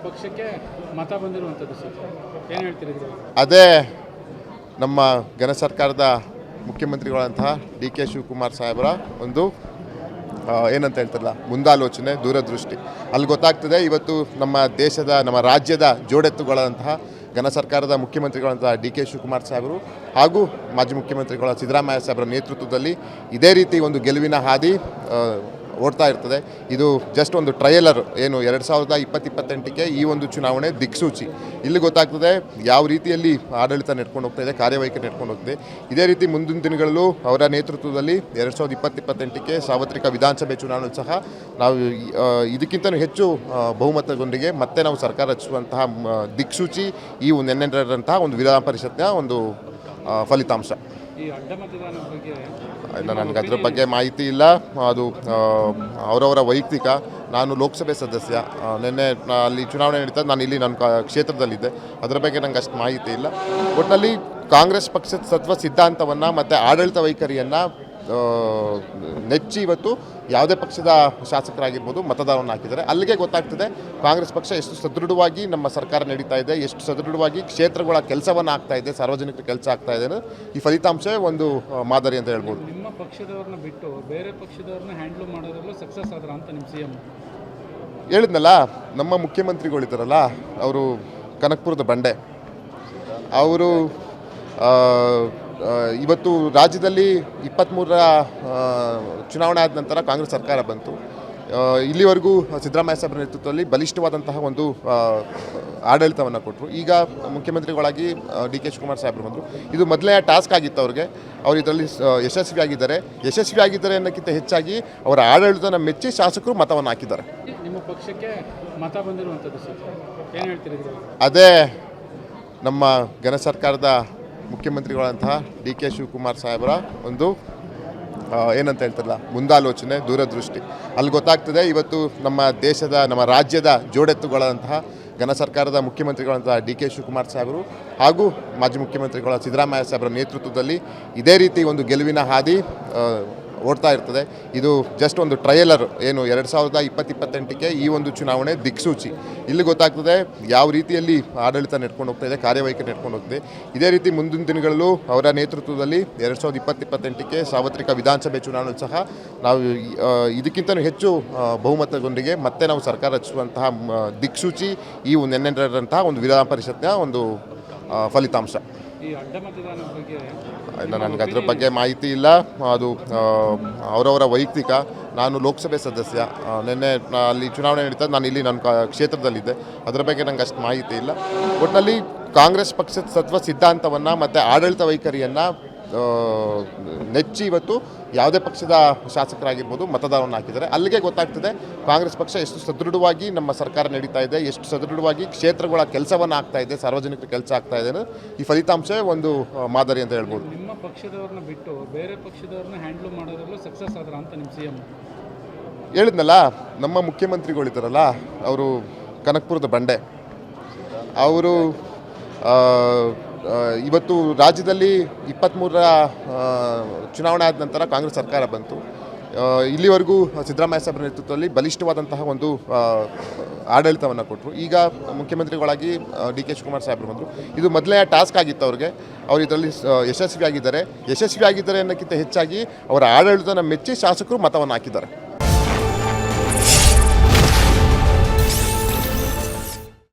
ಪಕ್ಷಕ್ಕೆ ಮತ ಬಂದಿರುವಂಥದ್ದು ಸರ್, ಏನು ಹೇಳ್ತೀರಿ? ಅದೇ ನಮ್ಮ ಘನ ಸರ್ಕಾರದ ಮುಖ್ಯಮಂತ್ರಿಗಳಂತಹ ಡಿ ಕೆ ಶಿವಕುಮಾರ್ ಸಾಹೇಬರ ಒಂದು ಏನಂತ ಹೇಳ್ತಾರಲ್ಲ ಮುಂದಾಲೋಚನೆ, ದೂರದೃಷ್ಟಿ. ಅಲ್ಲಿ ಗೊತ್ತಾಗ್ತದೆ ಇವತ್ತು ನಮ್ಮ ರಾಜ್ಯದ ಜೋಡೆತ್ತುಗಳಂತಹ ಘನ ಸರ್ಕಾರದ ಮುಖ್ಯಮಂತ್ರಿಗಳಂತಹ ಡಿ ಕೆ ಶಿವಕುಮಾರ್ ಸಾಹೇಬರು ಹಾಗೂ ಮಾಜಿ ಮುಖ್ಯಮಂತ್ರಿಗಳ ಸಿದ್ದರಾಮಯ್ಯ ಸಾಹೇಬರ ನೇತೃತ್ವದಲ್ಲಿ ಇದೇ ರೀತಿ ಒಂದು ಗೆಲುವಿನ ಹಾದಿ ಓಡ್ತಾ ಇರ್ತದೆ. ಇದು ಜಸ್ಟ್ ಒಂದು ಟ್ರಯಲರ್. ಏನು 2028ಕ್ಕೆ ಈ ಒಂದು ಚುನಾವಣೆ ದಿಕ್ಸೂಚಿ. ಇಲ್ಲಿ ಗೊತ್ತಾಗ್ತದೆ ಯಾವ ರೀತಿಯಲ್ಲಿ ಆಡಳಿತ ನಡ್ಕೊಂಡು ಹೋಗ್ತಾ ಇದೆ, ಕಾರ್ಯವೈಖರಿ ನಡ್ಕೊಂಡು ಹೋಗ್ತಿದೆ. ಇದೇ ರೀತಿ ಮುಂದಿನ ದಿನಗಳಲ್ಲೂ ಅವರ ನೇತೃತ್ವದಲ್ಲಿ 2028ಕ್ಕೆ ಸಾರ್ವತ್ರಿಕ ವಿಧಾನಸಭೆ ಚುನಾವಣೆ ಸಹ ನಾವು ಇದಕ್ಕಿಂತಲೂ ಹೆಚ್ಚು ಬಹುಮತದೊಂದಿಗೆ ಮತ್ತೆ ನಾವು ಸರ್ಕಾರ ರಚಿಸುವಂತಹ ದಿಕ್ಸೂಚಿ ಈ ನೆನ್ನೆಂಟರಂತಹ ಒಂದು ವಿಧಾನ ಪರಿಷತ್ನ ಒಂದು ಫಲಿತಾಂಶ. ಈ ಅಡ್ಡ ಮತದಾನದ ಬಗ್ಗೆ ನನಗೆ ಅದ್ರ ಬಗ್ಗೆ ಮಾಹಿತಿ ಇಲ್ಲ. ಅದು ಅವರವರ ವೈಯಕ್ತಿಕ. ನಾನು ಲೋಕಸಭೆ ಸದಸ್ಯ. ನಿನ್ನೆ ಅಲ್ಲಿ ಚುನಾವಣೆ ನಡೀತದೆ, ನಾನು ಇಲ್ಲಿ ನನ್ನ ಕ್ಷೇತ್ರದಲ್ಲಿದ್ದೆ. ಅದರ ಬಗ್ಗೆ ನನಗೆ ಅಷ್ಟು ಮಾಹಿತಿ ಇಲ್ಲ. ಒಟ್ಟಿನಲ್ಲಿ ಕಾಂಗ್ರೆಸ್ ಪಕ್ಷದ ಸತ್ವ ಸಿದ್ಧಾಂತವನ್ನು ಮತ್ತು ಆಡಳಿತ ವೈಖರಿಯನ್ನು ನೆಚ್ಚಿ ಇವತ್ತು ಯಾವುದೇ ಪಕ್ಷದ ಶಾಸಕರಾಗಿರ್ಬೋದು ಮತದಾನವನ್ನು ಹಾಕಿದ್ದಾರೆ. ಅಲ್ಲಿಗೆ ಗೊತ್ತಾಗ್ತದೆ ಕಾಂಗ್ರೆಸ್ ಪಕ್ಷ ಎಷ್ಟು ಸದೃಢವಾಗಿ ನಮ್ಮ ಸರ್ಕಾರ ನಡೀತಾ ಇದೆ, ಎಷ್ಟು ಸದೃಢವಾಗಿ ಕ್ಷೇತ್ರಗಳ ಕೆಲಸವನ್ನು ಆಗ್ತಾ ಇದೆ, ಸಾರ್ವಜನಿಕರ ಕೆಲಸ ಆಗ್ತಾ ಇದೆ. ಈ ಫಲಿತಾಂಶ ಒಂದು ಮಾದರಿ ಅಂತ ಹೇಳ್ಬೋದು. ನಿಮ್ಮ ಪಕ್ಷದವ್ರನ್ನ ಬಿಟ್ಟು ಬೇರೆ ಪಕ್ಷದವ್ರನ್ನ ಹ್ಯಾಂಡ್ಲ್ ಮಾಡೋದ್ರಲ್ಲೂ ಸಕ್ಸಸ್ ಆದ್ರ ಅಂತ ನಿಮ್ಮ ಸಿ ಎಂ ಹೇಳಿದ್ನಲ್ಲ. ನಮ್ಮ ಮುಖ್ಯಮಂತ್ರಿಗಳಿದ್ದಾರಲ್ಲ, ಅವರು ಕನಕಪುರದ ಬಂಡೆ. ಅವರು ಇವತ್ತು ರಾಜ್ಯದಲ್ಲಿ 23ರ ಚುನಾವಣೆ ಆದ ನಂತರ ಕಾಂಗ್ರೆಸ್ ಸರ್ಕಾರ ಬಂತು. ಇಲ್ಲಿವರೆಗೂ ಸಿದ್ದರಾಮಯ್ಯ ಸಾಹೇಬರ ನೇತೃತ್ವದಲ್ಲಿ ಬಲಿಷ್ಠವಾದಂತಹ ಒಂದು ಆಡಳಿತವನ್ನು ಕೊಟ್ಟರು. ಈಗ ಮುಖ್ಯಮಂತ್ರಿಗಳಾಗಿ ಡಿ ಕೆ ಶಿವಕುಮಾರ್ ಸಾಹೇಬರು ಬಂದರು. ಇದು ಮೊದಲನೇ ಟಾಸ್ಕ್ ಆಗಿತ್ತು ಅವ್ರಿಗೆ. ಅವರು ಇದರಲ್ಲಿ ಯಶಸ್ವಿಯಾಗಿದ್ದಾರೆ ಅನ್ನೋಕ್ಕಿಂತ ಹೆಚ್ಚಾಗಿ ಅವರ ಆಡಳಿತನ ಮೆಚ್ಚಿ ಶಾಸಕರು ಮತವನ್ನು ಹಾಕಿದ್ದಾರೆ. ನಿಮ್ಮ ಪಕ್ಷಕ್ಕೆ ಮತ ಬಂದಿರುವಂಥದ್ದು ಸರ್, ಏನು ಹೇಳ್ತೀರಿ? ಅದೇ ನಮ್ಮ ಘನ ಸರ್ಕಾರದ ಮುಖ್ಯಮಂತ್ರಿಗಳಂತಹ ಡಿ ಕೆ ಶಿವಕುಮಾರ್ ಸಾಹೇಬರ ಒಂದು ಏನಂತ ಹೇಳ್ತಾರಲ್ಲ ಮುಂದಾಲೋಚನೆ, ದೂರದೃಷ್ಟಿ. ಅಲ್ಲಿ ಗೊತ್ತಾಗ್ತದೆ ಇವತ್ತು ನಮ್ಮ ರಾಜ್ಯದ ಜೋಡೆತ್ತುಗಳಂತಹ ಘನ ಸರ್ಕಾರದ ಮುಖ್ಯಮಂತ್ರಿಗಳಂತಹ ಡಿ ಕೆ ಶಿವಕುಮಾರ್ ಸಾಹೇಬರು ಹಾಗೂ ಮಾಜಿ ಮುಖ್ಯಮಂತ್ರಿಗಳ ಸಿದ್ದರಾಮಯ್ಯ ಸಾಹೇಬರ ನೇತೃತ್ವದಲ್ಲಿ ಇದೇ ರೀತಿ ಒಂದು ಗೆಲುವಿನ ಹಾದಿ ಓಡ್ತಾ ಇರ್ತದೆ. ಇದು ಜಸ್ಟ್ ಒಂದು ಟ್ರಯಲರ್. ಏನು 2028ಕ್ಕೆ ಈ ಒಂದು ಚುನಾವಣೆ ದಿಕ್ಸೂಚಿ. ಇಲ್ಲಿ ಗೊತ್ತಾಗ್ತದೆ ಯಾವ ರೀತಿಯಲ್ಲಿ ಆಡಳಿತ ನಡ್ಕೊಂಡು ಹೋಗ್ತಾ ಇದೆ, ಕಾರ್ಯವೈಖರಿ ನಡ್ಕೊಂಡು ಹೋಗ್ತಿದೆ. ಇದೇ ರೀತಿ ಮುಂದಿನ ದಿನಗಳಲ್ಲೂ ಅವರ ನೇತೃತ್ವದಲ್ಲಿ 2028ಕ್ಕೆ ಸಾರ್ವತ್ರಿಕ ವಿಧಾನಸಭೆ ಚುನಾವಣೆ ಸಹ ನಾವು ಇದಕ್ಕಿಂತಲೂ ಹೆಚ್ಚು ಬಹುಮತದೊಂದಿಗೆ ಮತ್ತೆ ನಾವು ಸರ್ಕಾರ ರಚಿಸುವಂತಹ ದಿಕ್ಸೂಚಿ ಈ ನೆನ್ನೆಂಟರಂತಹ ಒಂದು ವಿಧಾನ ಪರಿಷತ್ನ ಒಂದು ಫಲಿತಾಂಶ. ಈ ಅಡ್ಡ ಮತದಾನದ ಬಗ್ಗೆ ನನಗೆ ಅದ್ರ ಬಗ್ಗೆ ಮಾಹಿತಿ ಇಲ್ಲ. ಅದು ಅವರವರ ವೈಯಕ್ತಿಕ. ನಾನು ಲೋಕಸಭೆ ಸದಸ್ಯ. ನಿನ್ನೆ ಅಲ್ಲಿ ಚುನಾವಣೆ ನಡೀತದೆ, ನಾನು ಇಲ್ಲಿ ನನ್ನ ಕ್ಷೇತ್ರದಲ್ಲಿದ್ದೆ. ಅದರ ಬಗ್ಗೆ ನನಗೆ ಅಷ್ಟು ಮಾಹಿತಿ ಇಲ್ಲ. ಒಟ್ಟಿನಲ್ಲಿ ಕಾಂಗ್ರೆಸ್ ಪಕ್ಷದ ಸತ್ವ ಸಿದ್ಧಾಂತವನ್ನು ಮತ್ತು ಆಡಳಿತ ವೈಖರಿಯನ್ನು ನೆಚ್ಚಿ ಇವತ್ತು ಯಾವುದೇ ಪಕ್ಷದ ಶಾಸಕರಾಗಿರ್ಬೋದು ಮತದಾನವನ್ನು ಹಾಕಿದ್ದಾರೆ. ಅಲ್ಲಿಗೆ ಗೊತ್ತಾಗ್ತದೆ ಕಾಂಗ್ರೆಸ್ ಪಕ್ಷ ಎಷ್ಟು ಸದೃಢವಾಗಿ ನಮ್ಮ ಸರ್ಕಾರ ನಡೀತಾ ಇದೆ, ಎಷ್ಟು ಸದೃಢವಾಗಿ ಕ್ಷೇತ್ರಗಳ ಕೆಲಸವನ್ನು ಆಗ್ತಾ ಇದೆ, ಸಾರ್ವಜನಿಕರ ಕೆಲಸ ಆಗ್ತಾ ಇದೆ. ಈ ಫಲಿತಾಂಶ ಒಂದು ಮಾದರಿ ಅಂತ ಹೇಳ್ಬೋದು. ನಿಮ್ಮ ಪಕ್ಷದವ್ರನ್ನ ಬಿಟ್ಟು ಬೇರೆ ಪಕ್ಷದವ್ರನ್ನ ಹ್ಯಾಂಡ್ಲ್ ಮಾಡೋದ್ರಲ್ಲೂ ಸಕ್ಸಸ್ ಆದ್ರ ಅಂತ ನಿಮ್ಮ ಸಿ ಎಂ ಹೇಳಿದ್ನಲ್ಲ. ನಮ್ಮ ಮುಖ್ಯಮಂತ್ರಿಗಳಿದ್ದಾರಲ್ಲ, ಅವರು ಕನಕಪುರದ ಬಂಡೆ. ಅವರು ಇವತ್ತು ರಾಜ್ಯದಲ್ಲಿ 23ರ ಚುನಾವಣೆ ಆದ ನಂತರ ಕಾಂಗ್ರೆಸ್ ಸರ್ಕಾರ ಬಂತು. ಇಲ್ಲಿವರೆಗೂ ಸಿದ್ದರಾಮಯ್ಯ ಸಾಹೇಬರ ನೇತೃತ್ವದಲ್ಲಿ ಬಲಿಷ್ಠವಾದಂತಹ ಒಂದು ಆಡಳಿತವನ್ನು ಕೊಟ್ಟರು. ಈಗ ಮುಖ್ಯಮಂತ್ರಿಗಳಾಗಿ ಡಿ ಕೆ ಶಿವಕುಮಾರ್ ಸಾಹೇಬರು ಬಂದರು. ಇದು ಮೊದಲನೇ ಟಾಸ್ಕ್ ಆಗಿತ್ತು ಅವ್ರಿಗೆ. ಅವರು ಇದರಲ್ಲಿ ಯಶಸ್ವಿಯಾಗಿದ್ದಾರೆ ಅನ್ನೋಕ್ಕಿಂತ ಹೆಚ್ಚಾಗಿ ಅವರ ಆಡಳಿತನ ಮೆಚ್ಚಿ ಶಾಸಕರು ಮತವನ್ನು ಹಾಕಿದ್ದಾರೆ.